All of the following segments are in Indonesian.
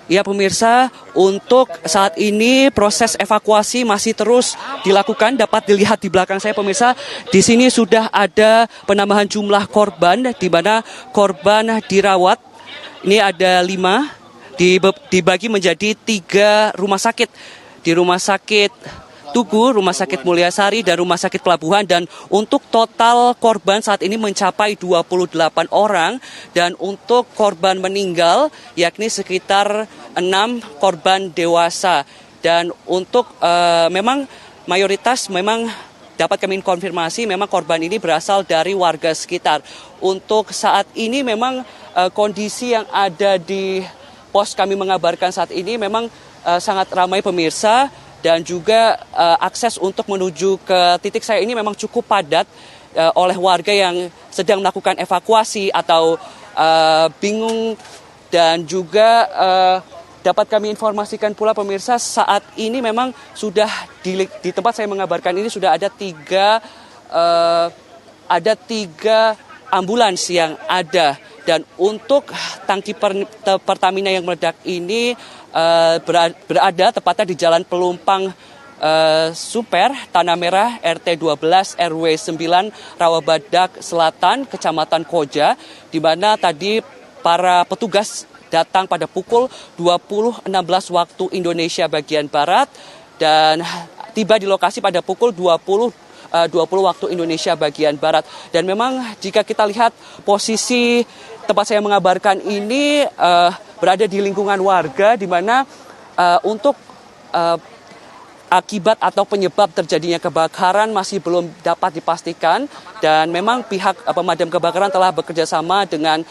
Ya pemirsa, untuk saat ini proses evakuasi masih terus dilakukan. Dapat dilihat di belakang saya pemirsa, di sini sudah ada penambahan jumlah korban, di mana korban dirawat. Ini ada 5, dibagi menjadi 3 rumah sakit. Di Rumah Sakit Tugu, Rumah Sakit Mulyasari, dan Rumah Sakit Pelabuhan. Dan untuk total korban saat ini mencapai 28 orang. Dan untuk korban meninggal yakni sekitar 6 korban dewasa. Dan untuk memang mayoritas memang dapat kami konfirmasi memang korban ini berasal dari warga sekitar. Untuk saat ini memang kondisi yang ada di pos kami mengabarkan saat ini memang sangat ramai pemirsa. Dan juga akses untuk menuju ke titik saya ini memang cukup padat oleh warga yang sedang melakukan evakuasi atau bingung. Dan juga dapat kami informasikan pula pemirsa, saat ini memang sudah di tempat saya mengabarkan ini sudah ada 3 ambulans yang ada. Dan untuk tangki Pertamina yang meledak ini berada tepatnya di Jalan Pelumpang Super, Tanah Merah, RT 12 RW 9, Rawabadak Selatan, Kecamatan Koja, di mana tadi para petugas datang pada pukul 20.16 waktu Indonesia bagian Barat dan tiba di lokasi pada pukul 20 waktu Indonesia bagian Barat. Dan memang jika kita lihat posisi tempat saya mengabarkan ini berada di lingkungan warga, di mana untuk akibat atau penyebab terjadinya kebakaran masih belum dapat dipastikan. Dan memang pihak pemadam kebakaran telah bekerja sama dengan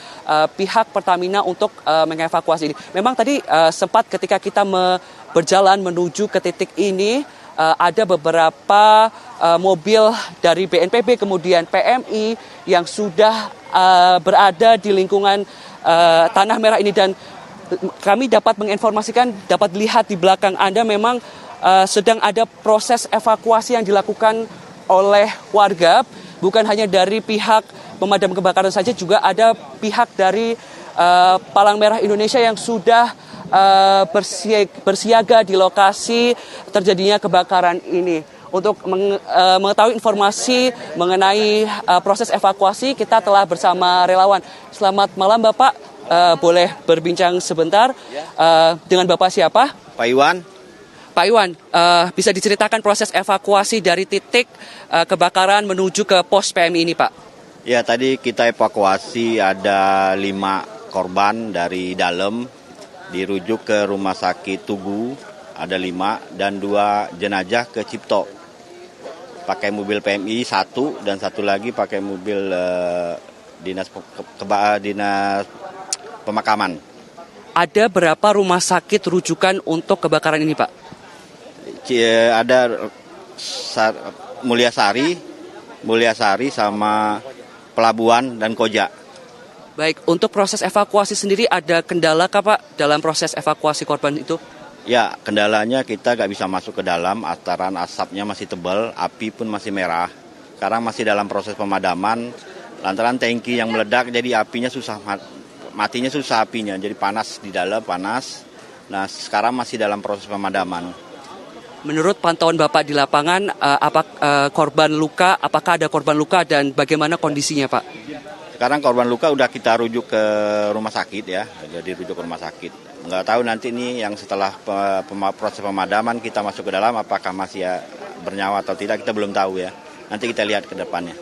pihak Pertamina untuk mengevakuasi ini. Memang tadi sempat ketika kita berjalan menuju ke titik ini, ada beberapa mobil dari BNPB kemudian PMI yang sudah berada di lingkungan Tanah Merah ini. Dan kami dapat menginformasikan, dapat dilihat di belakang Anda memang sedang ada proses evakuasi yang dilakukan oleh warga. Bukan hanya dari pihak pemadam kebakaran saja, juga ada pihak dari Palang Merah Indonesia yang sudah bersiaga di lokasi terjadinya kebakaran ini. Untuk mengetahui informasi mengenai proses evakuasi, kita telah bersama relawan. Selamat malam Bapak, boleh berbincang sebentar dengan Bapak siapa? Pak Iwan. Pak Iwan, bisa diceritakan proses evakuasi dari titik kebakaran menuju ke pos PMI ini Pak? Ya, tadi kita evakuasi ada 5 korban dari dalam, dirujuk ke Rumah Sakit Tugu, ada 5, dan 2 jenazah ke Cipto. Pakai mobil PMI 1 dan 1 lagi pakai mobil dinas pemakaman. Ada berapa rumah sakit rujukan untuk kebakaran ini Pak? Ada Mulyasari sama Pelabuhan dan Koja. Baik, untuk proses evakuasi sendiri ada kendala kah Pak dalam proses evakuasi korban itu? Ya, kendalanya kita nggak bisa masuk ke dalam, ataran asapnya masih tebal, api pun masih merah. Sekarang masih dalam proses pemadaman, lantaran tangki yang meledak jadi apinya susah, matinya susah apinya, jadi panas di dalam, panas. Nah, sekarang masih dalam proses pemadaman. Menurut pantauan Bapak di lapangan, korban luka, apakah ada korban luka dan bagaimana kondisinya Pak? Sekarang korban luka udah kita rujuk ke rumah sakit ya, jadi rujuk ke rumah sakit. Nggak tahu nanti nih yang setelah proses pemadaman kita masuk ke dalam apakah masih bernyawa atau tidak, kita belum tahu ya. Nanti kita lihat ke depannya.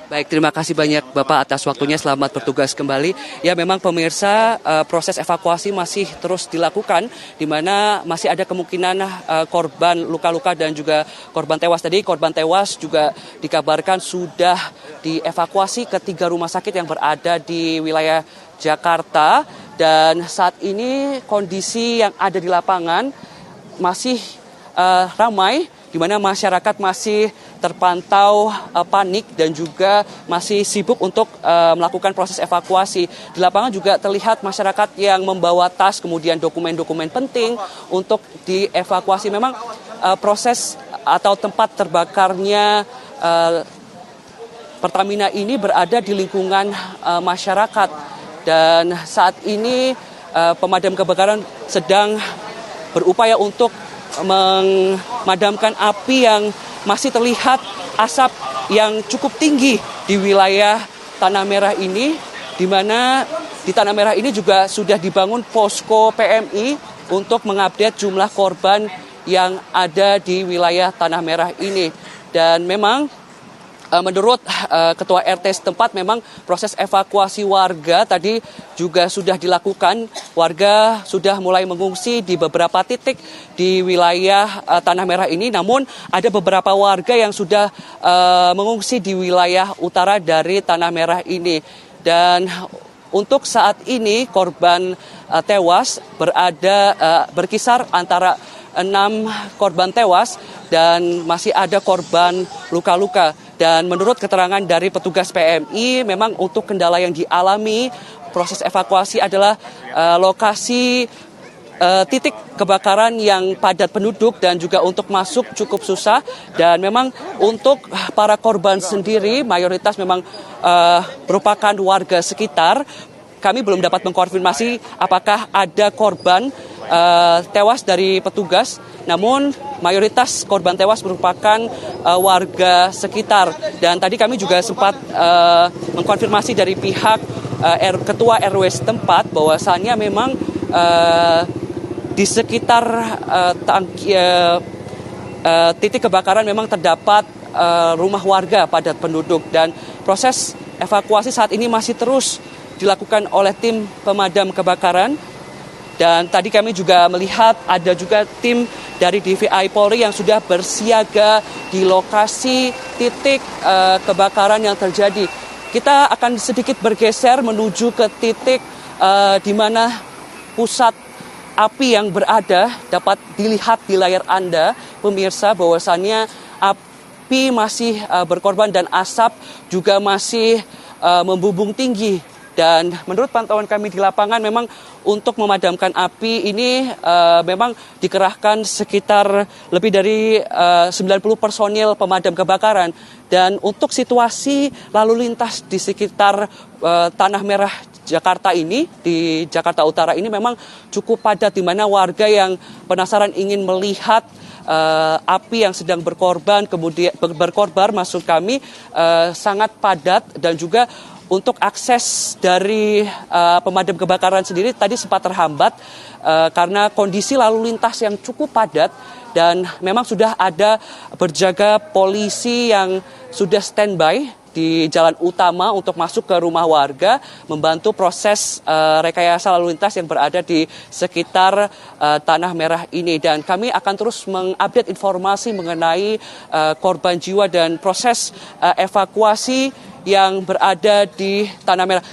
Baik, terima kasih banyak Bapak atas waktunya, selamat bertugas kembali. Ya memang pemirsa, proses evakuasi masih terus dilakukan, di mana masih ada kemungkinan korban luka-luka dan juga korban tewas. Tadi korban tewas juga dikabarkan sudah dievakuasi ke 3 rumah sakit yang berada di wilayah Jakarta. Dan saat ini kondisi yang ada di lapangan masih ramai, di mana masyarakat masih terpantau panik dan juga masih sibuk untuk melakukan proses evakuasi. Di lapangan juga terlihat masyarakat yang membawa tas, kemudian dokumen-dokumen penting untuk dievakuasi. Memang proses atau tempat terbakarnya Pertamina ini berada di lingkungan masyarakat. Dan saat ini pemadam kebakaran sedang berupaya untuk memadamkan api yang masih terlihat asap yang cukup tinggi di wilayah Tanah Merah ini, di mana di Tanah Merah ini juga sudah dibangun posko PMI untuk mengupdate jumlah korban yang ada di wilayah Tanah Merah ini. Dan memang menurut Ketua RT setempat memang proses evakuasi warga tadi juga sudah dilakukan. Warga sudah mulai mengungsi di beberapa titik di wilayah Tanah Merah ini. Namun ada beberapa warga yang sudah mengungsi di wilayah utara dari Tanah Merah ini. Dan untuk saat ini korban tewas berkisar antara 6 korban tewas dan masih ada korban luka-luka. Dan menurut keterangan dari petugas PMI, memang untuk kendala yang dialami proses evakuasi adalah lokasi titik kebakaran yang padat penduduk dan juga untuk masuk cukup susah. Dan memang untuk para korban sendiri mayoritas memang merupakan warga sekitar. Kami belum dapat mengkonfirmasi apakah ada korban tewas dari petugas, namun mayoritas korban tewas merupakan warga sekitar. Dan tadi kami juga sempat mengkonfirmasi dari pihak Ketua RW setempat bahwasannya memang di sekitar titik kebakaran memang terdapat rumah warga padat penduduk, dan proses evakuasi saat ini masih terus dilakukan oleh tim pemadam kebakaran. Dan tadi kami juga melihat ada juga tim dari DVI Polri yang sudah bersiaga di lokasi titik kebakaran yang terjadi. Kita akan sedikit bergeser menuju ke titik di mana pusat api yang berada. Dapat dilihat di layar Anda, pemirsa, bahwasannya api masih berkorban dan asap juga masih membumbung tinggi. Dan menurut pantauan kami di lapangan, memang untuk memadamkan api ini memang dikerahkan sekitar lebih dari 90 personil pemadam kebakaran. Dan untuk situasi lalu lintas di sekitar Tanah Merah Jakarta ini, di Jakarta Utara ini memang cukup padat, di mana warga yang penasaran ingin melihat api yang sedang berkorban, kemudian berkorbar maksud kami, sangat padat. Dan juga untuk akses dari pemadam kebakaran sendiri tadi sempat terhambat karena kondisi lalu lintas yang cukup padat, dan memang sudah ada berjaga polisi yang sudah standby di jalan utama untuk masuk ke rumah warga membantu proses rekayasa lalu lintas yang berada di sekitar Tanah Merah ini. Dan kami akan terus mengupdate informasi mengenai korban jiwa dan proses evakuasi yang berada di Tanah Merah.